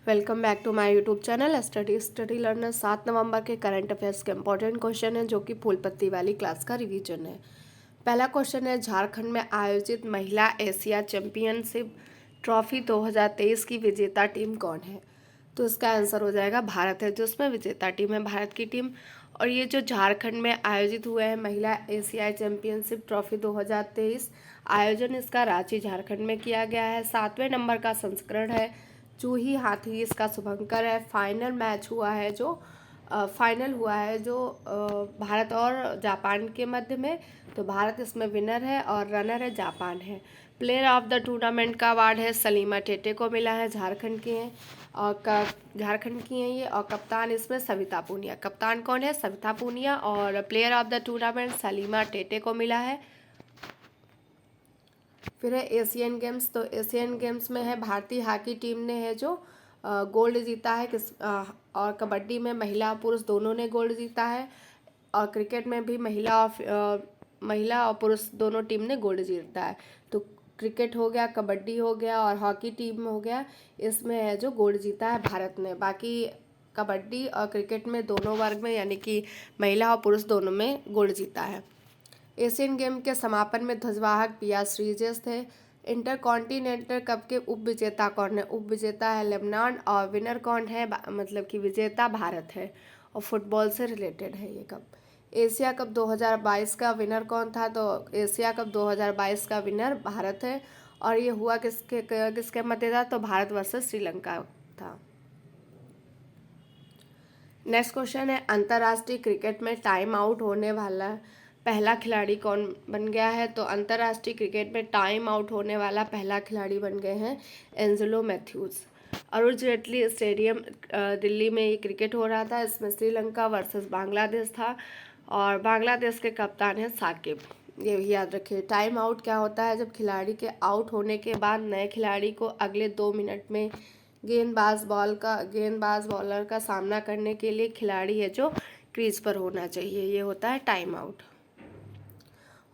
Welcome back to my YouTube channel study learner. 7 नवंबर के current affairs के important question है जो कि फूल पत्ती वाली क्लास का रिवीजन है। पहला क्वेश्चन है, झारखंड में आयोजित महिला एशिया चैंपियनशिप ट्रॉफी 2023 की विजेता टीम कौन है? तो इसका आंसर हो जाएगा भारत है, जो उसमें विजेता टीम है भारत की टीम। और ये जो झारखंड में आयोजित हुए हैं महिला एशियाई चैंपियनशिप ट्रॉफी 2023, आयोजन इसका रांची झारखंड में किया गया है। 7वें नंबर का संस्करण है। चूही हाथी इसका शुभंकर है। फाइनल हुआ है जो भारत और जापान के मध्य में, तो भारत इसमें विनर है और रनर है जापान है। प्लेयर ऑफ द टूर्नामेंट का अवार्ड है सलीमा टेटे को मिला है, झारखंड की हैं ये। और कप्तान इसमें सविता पूनिया। कप्तान कौन है? सविता पूनिया। और player of the tournament Salima Tete को मिला है। फिर है एशियन गेम्स। तो एशियन गेम्स में है भारतीय हॉकी टीम ने है जो गोल्ड जीता है और कबड्डी में महिला और पुरुष दोनों ने गोल्ड जीता है। और क्रिकेट में भी महिला और पुरुष दोनों टीम ने गोल्ड जीता है। तो क्रिकेट हो गया, कबड्डी हो गया और हॉकी टीम हो गया, इसमें है जो गोल्ड जीता है भारत ने। बाकी कबड्डी और क्रिकेट में दोनों वर्ग में यानी कि महिला और पुरुष दोनों में गोल्ड जीता है। एशियन गेम के समापन में ध्वजवाहक पिया श्रीजेश थे। इंटर कॉन्टिनेंटल कप के उप विजेता कौन है? उप विजेता है लेबनान और विनर कौन है? मतलब कि विजेता भारत है और फुटबॉल से रिलेटेड है ये कप। एशिया कप 2022 का विनर कौन था? तो एशिया कप 2022 का विनर भारत है। और ये हुआ किसके मध्य था? तो भारत वर्सेस श्रीलंका था। नेक्स्ट क्वेश्चन है, अंतर्राष्ट्रीय क्रिकेट में टाइम आउट होने वाला पहला खिलाड़ी कौन बन गया है? तो अंतर्राष्ट्रीय क्रिकेट में टाइम आउट होने वाला पहला खिलाड़ी बन गए हैं एंजेलो मैथ्यूज। अरुण जेटली स्टेडियम दिल्ली में ये क्रिकेट हो रहा था। इसमें श्रीलंका वर्सेस बांग्लादेश था और बांग्लादेश के कप्तान हैं साकिब। ये भी याद रखिए। टाइम आउट क्या होता है? जब खिलाड़ी के आउट होने के बाद नए खिलाड़ी को अगले 2 मिनट में गेंदबाज बॉलर का सामना करने के लिए खिलाड़ी है जो क्रीज पर होना चाहिए, ये होता है टाइम आउट।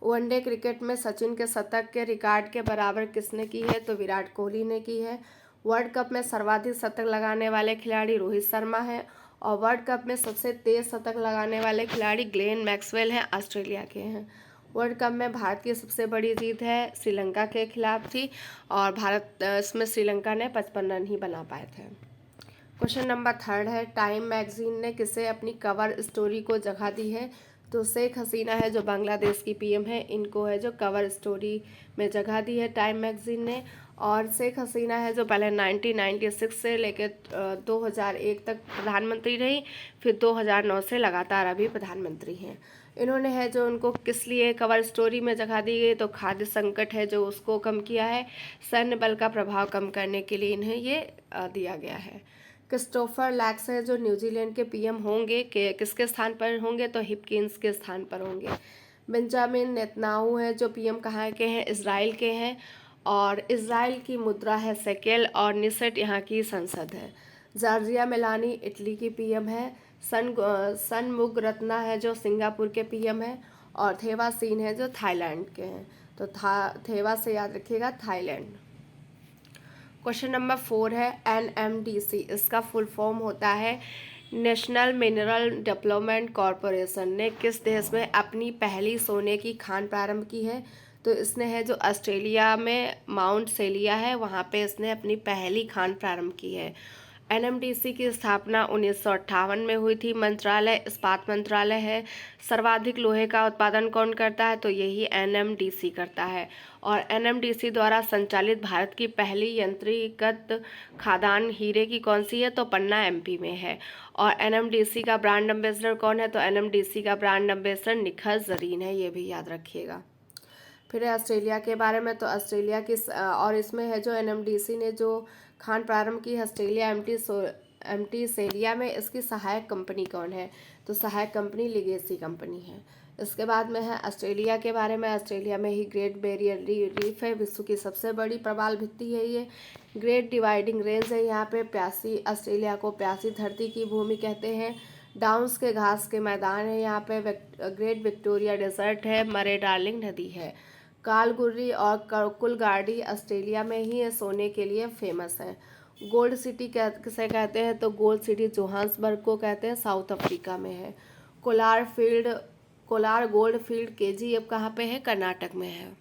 वनडे क्रिकेट में सचिन के शतक के रिकॉर्ड के बराबर किसने की है? तो विराट कोहली ने की है। वर्ल्ड कप में सर्वाधिक शतक लगाने वाले खिलाड़ी रोहित शर्मा है और वर्ल्ड कप में सबसे तेज शतक लगाने वाले खिलाड़ी ग्लेन मैक्सवेल हैं, ऑस्ट्रेलिया के हैं। वर्ल्ड कप में भारत की सबसे बड़ी जीत है श्रीलंका के खिलाफ थी और भारत इसमें श्रीलंका ने 55 रन ही बना पाए थे। क्वेश्चन नंबर 3 है, टाइम मैगजीन ने किसे अपनी कवर स्टोरी को जगह दी है? तो शेख हसीना है जो बांग्लादेश की पीएम है, इनको है जो कवर स्टोरी में जगह दी है टाइम मैगजीन ने। और शेख हसीना है जो पहले 1996 से लेकर 2001 तक प्रधानमंत्री रही, फिर 2009 से लगातार अभी प्रधानमंत्री हैं। इन्होंने है जो उनको किस लिए कवर स्टोरी में जगह दी गई? तो खाद्य संकट है जो उसको कम किया है, सैन्य बल का प्रभाव कम करने के लिए इन्हें ये दिया गया है। क्रिस्टोफर लैक्स है जो न्यूजीलैंड के पीएम होंगे, किसके स्थान पर होंगे? तो हिपकिंस के स्थान पर होंगे। बेंजामिन नेतन्याहू है जो पीएम कहाँ के हैं? इजराइल के हैं और इजराइल की मुद्रा है शेकेल और निसेट यहाँ की संसद है। जॉर्जिया मेलानी इटली की पीएम है। सनमुगरत्ना है जो सिंगापुर के पीएम है और थेवा सीन है जो थाईलैंड के हैं। तो थेवा से याद रखिएगा थाईलैंड। क्वेश्चन नंबर 4 है, NMDC इसका फुल फॉर्म होता है नेशनल मिनरल डेवलपमेंट कॉरपोरेशन ने किस देश में अपनी पहली सोने की खान प्रारंभ की है? तो इसने है जो ऑस्ट्रेलिया में माउंट सेलिया है वहाँ पे इसने अपनी पहली खान प्रारंभ की है। NMDC की स्थापना 1958 में हुई थी। मंत्रालय इस्पात मंत्रालय है। सर्वाधिक लोहे का उत्पादन कौन करता है? तो यही NMDC करता है। और NMDC द्वारा संचालित भारत की पहली यंत्रीकृत खादान हीरे की कौन सी है? तो पन्ना MP में है। और NMDC का ब्रांड एम्बेसडर कौन है? तो NMDC का ब्रांड एम्बेसडर निखत जरीन है, ये भी याद रखिएगा। फिर है ऑस्ट्रेलिया के बारे में। तो ऑस्ट्रेलिया की और इसमें है जो NMDC ने जो खान प्रारंभ की ऑस्ट्रेलिया MT सेलिया में, इसकी सहायक कंपनी कौन है? तो सहायक कंपनी लिगेसी कंपनी है। इसके बाद में है ऑस्ट्रेलिया के बारे में। ऑस्ट्रेलिया में ही ग्रेट बैरियर रीफ है, विश्व की सबसे बड़ी प्रवाल भित्ति है ये। ग्रेट डिवाइडिंग रेंज है, यहाँ पे प्यासी ऑस्ट्रेलिया को प्यासी धरती की भूमि कहते हैं। डाउन्स के घास के मैदान है यहाँ पे। ग्रेट विक्टोरिया डेजर्ट है, मरे डार्लिंग नदी है। कालगुर्री और कुलगाड़ी ऑस्ट्रेलिया में ही है, सोने के लिए फेमस है। गोल्ड सिटी किसे कहते हैं, तो गोल्ड सिटी जोहान्सबर्ग को कहते हैं, साउथ अफ्रीका में है। कोलार गोल्ड फील्ड KGF कहाँ पे है, कर्नाटक में है।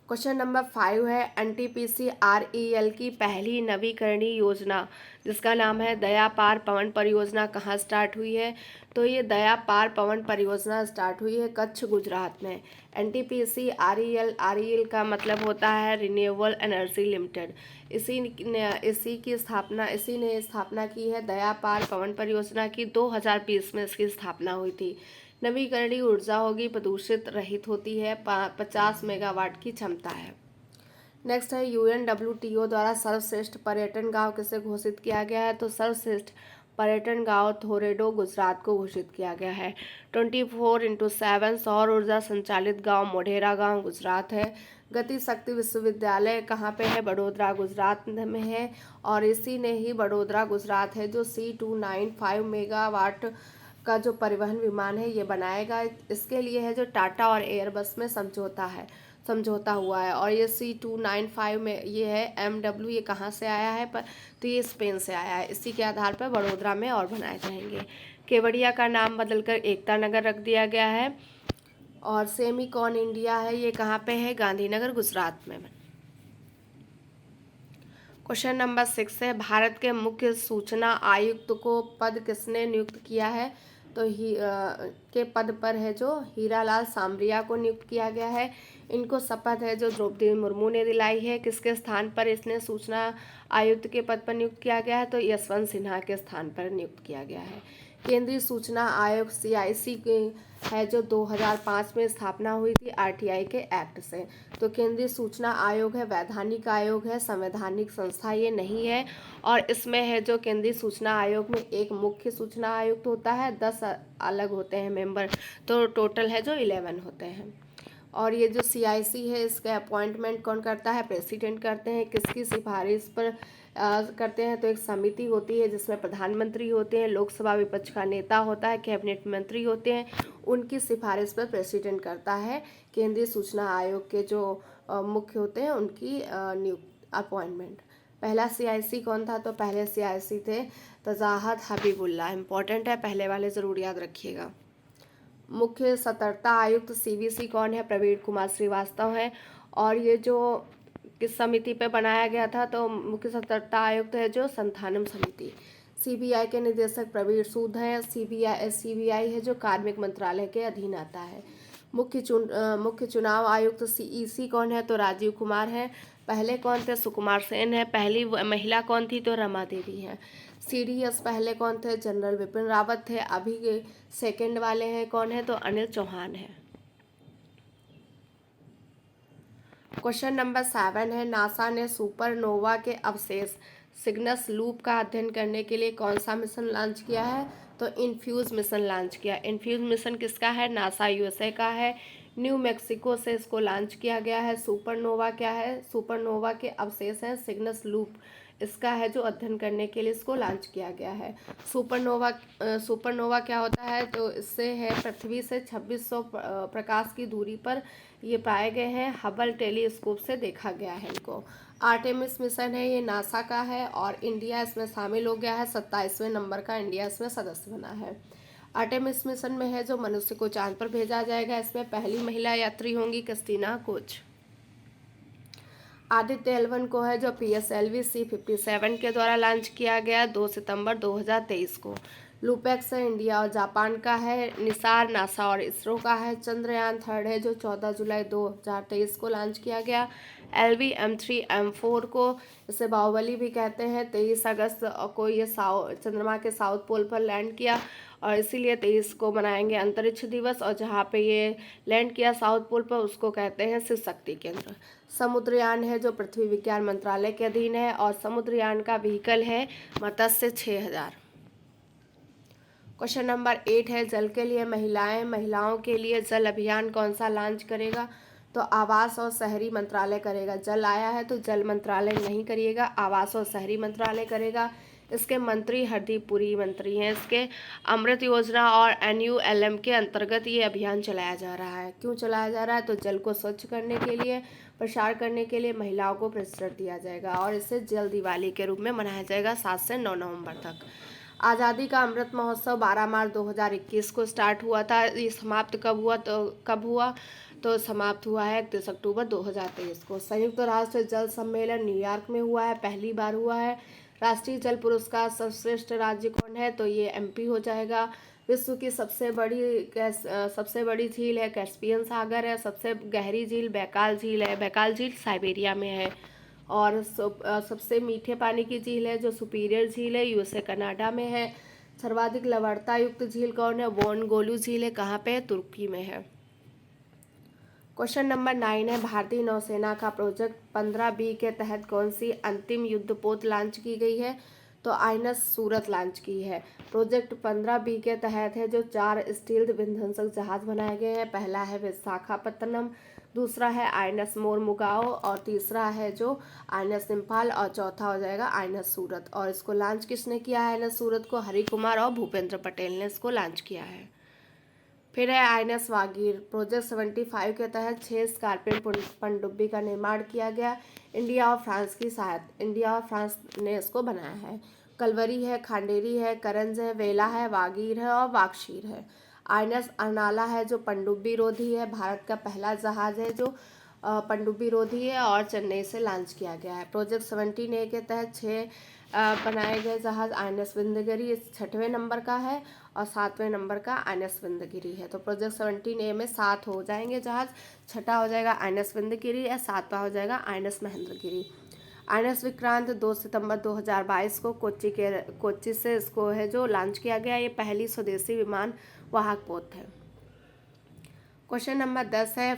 क्वेश्चन नंबर 5 है NTPC REL की पहली नवीकरणीय योजना जिसका नाम है दया पार पवन परियोजना कहाँ स्टार्ट हुई है, तो ये दया पार पवन परियोजना स्टार्ट हुई है कच्छ गुजरात में। NTPC REL का मतलब होता है रिन्यूएबल एनर्जी लिमिटेड। इसी ने स्थापना की है। दया पार पवन परियोजना की 2020 में इसकी स्थापना हुई थी। नवीकरणीय ऊर्जा होगी, प्रदूषित रहित होती है, 50 मेगावाट की क्षमता है। नेक्स्ट है UNWTO द्वारा सर्वश्रेष्ठ पर्यटन गांव किसे घोषित किया गया है, तो सर्वश्रेष्ठ पर्यटन गांव थोरेडो गुजरात को घोषित किया गया है। 24x7 सौर ऊर्जा संचालित गांव मोढेरा गांव गुजरात है। गति शक्ति विश्वविद्यालय कहाँ पे है, बड़ोदरा गुजरात में है। और इसी ने ही बड़ोदरा गुजरात है जो C295 मेगावाट का जो परिवहन विमान है ये बनाएगा। इसके लिए है जो टाटा और एयरबस में समझौता हुआ है। और ये C295 में ये है MW, ये कहाँ से आया है, तो ये स्पेन से आया है। इसी के आधार पर बड़ोदरा में और बनाए जाएंगे। केवड़िया का नाम बदलकर एकता नगर रख दिया गया है। और सेमीकॉन इंडिया है, ये कहाँ पे है, गांधीनगर गुजरात में। क्वेश्चन नंबर 6 है भारत के मुख्य सूचना आयुक्त को पद किसने नियुक्त किया है, तो के पद पर है जो हीरालाल सामरिया को नियुक्त किया गया है। इनको शपथ है जो द्रौपदी मुर्मू ने दिलाई है। किसके स्थान पर इसने सूचना आयुक्त के पद पर नियुक्त किया गया है, तो यशवंत सिन्हा के स्थान पर नियुक्त किया गया है। केंद्रीय सूचना आयोग CIC है जो 2005 में स्थापना हुई थी RTI के एक्ट से। तो केंद्रीय सूचना आयोग है वैधानिक आयोग है, संवैधानिक संस्था ये नहीं है। और इसमें है जो केंद्रीय सूचना आयोग में एक मुख्य सूचना आयुक्त होता है, 10 अलग होते हैं मेंबर, तो टोटल है जो 11 होते हैं। और ये जो CIC है इसके अपॉइंटमेंट कौन करता है, प्रेसिडेंट करते हैं। किसकी सिफारिश पर करते हैं, तो एक समिति होती है जिसमें प्रधानमंत्री होते हैं, लोकसभा विपक्ष का नेता होता है, कैबिनेट मंत्री होते हैं, उनकी सिफारिश पर प्रेसिडेंट करता है। केंद्रीय सूचना आयोग के जो मुख्य होते हैं उनकी अपॉइंटमेंट। पहला CIC कौन था, तो पहले CIC थे तजाहत हबीबुल्ला। इंपॉर्टेंट है, पहले वाले ज़रूर याद रखिएगा। मुख्य सतर्कता आयुक्त CBC कौन है, प्रवीण कुमार श्रीवास्तव है। और ये जो किस समिति पे बनाया गया था, तो मुख्य सतर्कता आयुक्त है जो संथानम समिति। CBI के निदेशक प्रवीण सूद हैं। CBI है जो कार्मिक मंत्रालय के अधीन आता है। मुख्य चुनाव आयुक्त CEC कौन है, तो राजीव कुमार है। पहले कौन थे, सुकुमार सेन है। पहली महिला कौन थी, तो रमा देवी हैं। CDS पहले कौन थे, जनरल विपिन रावत थे। अभी के सेकंड वाले हैं कौन है, तो अनिल चौहान है। क्वेश्चन नंबर 7 है नासा ने सुपरनोवा के अवशेष सिग्नस लूप का अध्ययन करने के लिए कौन सा मिशन लॉन्च किया है, तो इन्फ्यूज मिशन लॉन्च किया। इन्फ्यूज मिशन किसका है, NASA USA का है। न्यू मैक्सिको से इसको लॉन्च किया गया है। सुपरनोवा क्या है, सुपरनोवा के अवशेष हैं, सिग्नस लूप इसका है जो अध्ययन करने के लिए इसको लॉन्च किया गया है। सुपरनोवा क्या होता है, तो इससे है पृथ्वी से 2600 प्रकाश की दूरी पर ये पाए गए हैं। हबल टेलीस्कोप से देखा गया है इनको। आर्टेमिस मिशन है, ये नासा का है और इंडिया इसमें शामिल हो गया है। 27वें नंबर का इंडिया इसमें सदस्य बना है। आर्टेमिस मिशन में है जो मनुष्य को चांद पर भेजा जाएगा। इसमें पहली महिला यात्री होंगी क्रिस्टीना कोच। आदित्य L1 को है जो PSLV C57 के द्वारा लॉन्च किया गया 2 सितंबर 2023 को। लूपेक्स है इंडिया और जापान का है। निसार नासा और इसरो का है। चंद्रयान 3 है जो 14 जुलाई 2023 को लॉन्च किया गया। LV M3 M4 को इसे बाहुबली भी कहते हैं। 23 अगस्त को ये चंद्रमा के साउथ पोल पर लैंड किया और इसीलिए 23 को मनाएंगे अंतरिक्ष दिवस। और जहाँ पे ये लैंड किया साउथ पोल पर उसको कहते हैं शिव शक्ति केंद्र। समुद्रयान है जो पृथ्वी विज्ञान मंत्रालय के अधीन है और समुद्रयान का व्हीकल है मत्स्य 6000। क्वेश्चन नंबर 8 है जल के लिए महिलाओं के लिए जल अभियान कौन सा लॉन्च करेगा, तो आवास और शहरी मंत्रालय करेगा। जल आया है तो जल मंत्रालय नहीं करिएगा, आवास और शहरी मंत्रालय करेगा। इसके मंत्री हरदीप पुरी मंत्री हैं। इसके अमृत योजना और NULM के अंतर्गत ये अभियान चलाया जा रहा है। क्यों चलाया जा रहा है? तो जल को स्वच्छ करने के लिए, प्रसार करने के लिए महिलाओं को प्रशिक्षण दिया जाएगा और इसे जल दिवाली के रूप में मनाया जाएगा 7 से 9 नवंबर तक। आज़ादी का अमृत महोत्सव 12 मार्च 2021 को स्टार्ट हुआ था। ये समाप्त कब हुआ तो समाप्त हुआ है 31 अक्टूबर 2023 को। संयुक्त राष्ट्र जल सम्मेलन न्यूयॉर्क में हुआ है, पहली बार हुआ है। राष्ट्रीय जल पुरस्कार सर्वश्रेष्ठ राज्य कौन है? तो ये MP हो जाएगा। विश्व की सबसे बड़ी झील है कैस्पियन सागर है। सबसे गहरी झील बैकाल झील है। बैकाल झील साइबेरिया में है। और सबसे मीठे पानी की झील है जो सुपीरियर झील है, USA कनाडा में है। सर्वाधिक लवणता युक्त झील कौन है? वोनगोलू झील है। कहाँ पे है? तुर्की में है। क्वेश्चन नंबर 9 है, भारतीय नौसेना का प्रोजेक्ट 15B के तहत कौन सी अंतिम युद्धपोत लॉन्च की गई है? तो INS सूरत लॉन्च की है। प्रोजेक्ट 15B के तहत है जो 4 स्टील्थ विध्वंसक जहाज बनाए गए हैं। पहला है विशाखापत्तनम, दूसरा है INS मोरमुगाओ और तीसरा है जो INS इम्फाल और चौथा हो जाएगा INS सूरत। और इसको लॉन्च किसने किया है? INS सूरत को हरि कुमार और भूपेंद्र पटेल ने इसको लॉन्च किया है। फिर है INS वागीर। प्रोजेक्ट 75 के तहत 6 स्कॉर्पियन पनडुब्बी का निर्माण किया गया। इंडिया और फ्रांस ने इसको बनाया है। कलवरी है, खांडेरी है, करंज है, वेला है, वागीर है और वागशीर है। INS अर्नाला है जो पनडुब्बी रोधी है। भारत का पहला जहाज है जो पनडुब्बी रोधी है और चेन्नई से लॉन्च किया गया है। प्रोजेक्ट 17A के तहत 6 बनाए गए जहाज INS विंध्यगिरी 6वें नंबर का है और 7वें नंबर का INS विंध्यगिरी है। तो प्रोजेक्ट 17A में 7 हो जाएंगे जहाज, 6ठा हो जाएगा INS विंध्यगिरी या 7वां हो जाएगा INS महेंद्रगिरी। INS विक्रांत 2 सितंबर 2022 को कोच्चि से इसको है जो लॉन्च किया गया। ये पहली स्वदेशी विमान वाहक पोत है। क्वेश्चन नंबर 10 है,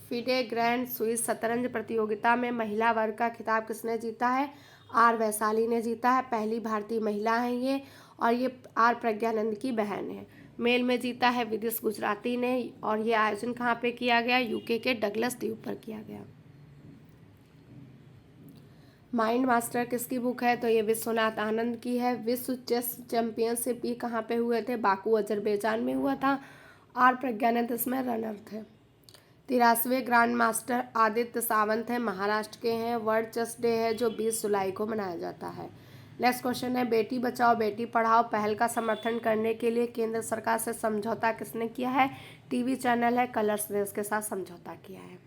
FIDE ग्रैंड स्विस शतरंज प्रतियोगिता में महिला वर्ग का खिताब किसने जीता है? R वैशाली ने जीता है। पहली भारतीय महिला है ये और ये R प्रज्ञानंद की बहन है। मेल में जीता है विदिश गुजराती ने और ये आयोजन कहाँ पे किया गया? UK के डगलस द्वीप पर किया गया। माइंड मास्टर किसकी बुक है? तो ये विश्वनाथ आनंद की है। विश्व चेस चैंपियनशिप ये कहाँ पे हुए थे? बाकू अजरबैजान में हुआ था। R प्रज्ञानंद इसमें रनर थे। 83वें ग्रैंड मास्टर आदित्य सावंत है, महाराष्ट्र के हैं। वर्ल्ड चेस डे है जो 20 जुलाई को मनाया जाता है। नेक्स्ट क्वेश्चन है, बेटी बचाओ बेटी पढ़ाओ पहल का समर्थन करने के लिए केंद्र सरकार से समझौता किसने किया है? TV चैनल है कलर्स ने इसके साथ समझौता किया है।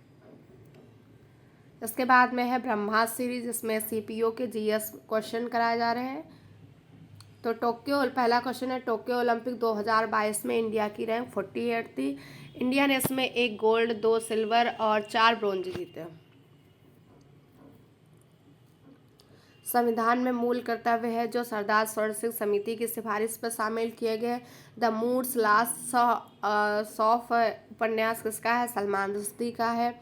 इसके बाद में है ब्रह्मास्त्र सीरीज, जिसमें CPO के GS क्वेश्चन कराए जा रहे हैं। तो पहला क्वेश्चन है, टोक्यो ओलंपिक 2022 में इंडिया की रैंक 48 थी। इंडिया ने इसमें 1 गोल्ड, 2 सिल्वर और 4 ब्रोंज जीते। संविधान में मूल कर्तव्य है जो सरदार स्वर्ण सिंह समिति की सिफारिश पर शामिल किए गए। द मूड्स लास्ट सॉफ उपन्यास किसका है? सलमान रुश्दी का है।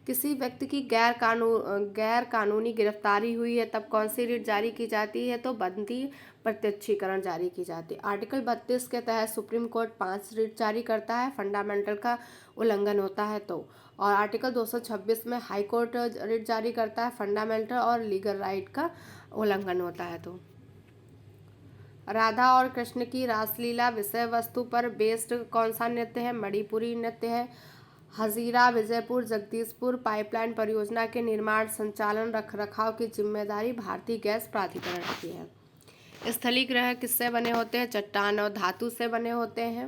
किसी व्यक्ति की गैर कानूनी गिरफ्तारी हुई है तब कौन सी रिट जारी की जाती है? तो बंदी प्रत्यक्षीकरण जारी की जाती है। आर्टिकल 32 के तहत सुप्रीम कोर्ट 5 रिट जारी करता है, फंडामेंटल का उल्लंघन होता है तो। और आर्टिकल 226 में हाई कोर्ट रिट जारी करता है, फंडामेंटल और लीगल राइट का उल्लंघन होता है तो। राधा और कृष्ण की रासलीला विषय वस्तु पर बेस्ड कौन सा नृत्य है? मणिपुरी नृत्य है। हजीरा विजयपुर जगदीशपुर पाइपलाइन परियोजना के निर्माण, संचालन, रखरखाव की जिम्मेदारी भारतीय गैस प्राधिकरण की है। स्थलीय ग्रह किससे बने होते हैं? चट्टान और धातु से बने होते हैं।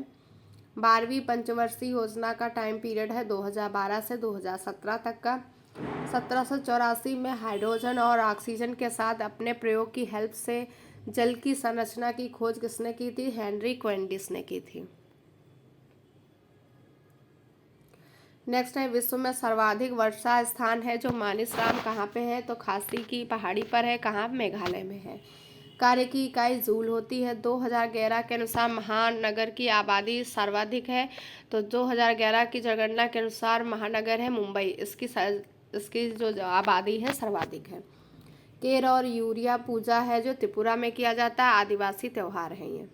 12वीं पंचवर्षीय योजना का टाइम पीरियड है 2012 से 2017 तक का। 1784 में हाइड्रोजन और ऑक्सीजन के साथ अपने प्रयोग की हेल्प से जल की संरचना की खोज किसने की थी? हेनरी क्वेंडिस ने की थी। नेक्स्ट है, विश्व में सर्वाधिक वर्षा स्थान है जो मानिसराम कहाँ पे है? तो खासी की पहाड़ी पर है। कहाँ? मेघालय में है। कार्य की इकाई जूल होती है। 2011 के अनुसार महानगर की आबादी सर्वाधिक है। तो 2011 की जनगणना के अनुसार महानगर है मुंबई, इसकी जो आबादी है सर्वाधिक है। केर और यूरिया पूजा है जो त्रिपुरा में किया जाता है, आदिवासी त्यौहार है ये।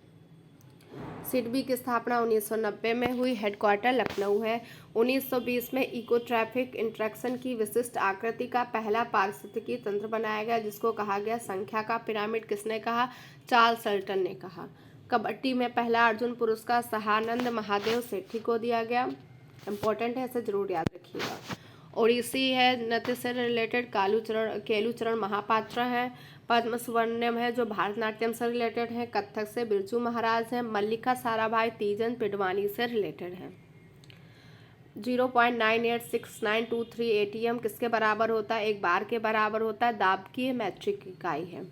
सिडबी की स्थापना 1990 में हुई। हेडक्वार्टर लखनऊ है। 1920 में इको ट्रैफिक इंटरेक्शन की विशिष्ट आकृति का पहला पारिस्थितिकी तंत्र बनाया गया, जिसको कहा गया संख्या का पिरामिड। किसने कहा? चार्ल्स सल्टन ने कहा। कबड्डी में पहला अर्जुन पुरस्कार सहानंद महादेव सेठी को दिया गया। इंपॉर्टेंट है, इसे जरूर याद रखिएगा। ओडिसी है, नृत्य से रिलेटेड केलुचरण महापात्र हैं। पद्म सुवर्णम है जो भारतनाट्यम से रिलेटेड है। कथक से बिरजू महाराज हैं। मल्लिका साराभाई तीजन पिडवानी से रिलेटेड है। 0.986923 ATM किसके बराबर होता है? एक बार के बराबर होता है। दाब की मैट्रिक इकाई है।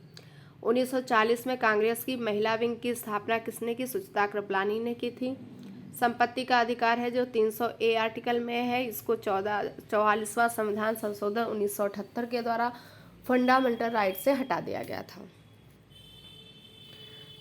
1940 में कांग्रेस की महिला विंग की स्थापना किसने की? सुचित्रा कृपलानी ने की थी। संपत्ति का अधिकार है जो 300A आर्टिकल में है, इसको 44वां संविधान संशोधन 1978 के द्वारा फंडामेंटल राइट से हटा दिया गया था।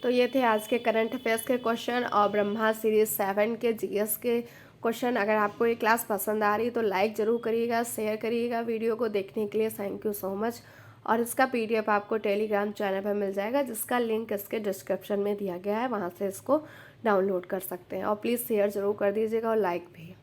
तो ये थे आज के करंट अफेयर्स के क्वेश्चन और ब्रह्मा सीरीज 7 के GS के क्वेश्चन। अगर आपको ये क्लास पसंद आ रही तो लाइक ज़रूर करिएगा, शेयर करिएगा वीडियो को देखने के लिए। Thank you so much. और इसका PDF आपको टेलीग्राम चैनल पर मिल जाएगा, जिसका लिंक इसके डिस्क्रिप्शन में दिया गया है, वहाँ से इसको डाउनलोड कर सकते हैं। और प्लीज़ शेयर ज़रूर कर दीजिएगा और लाइक भी।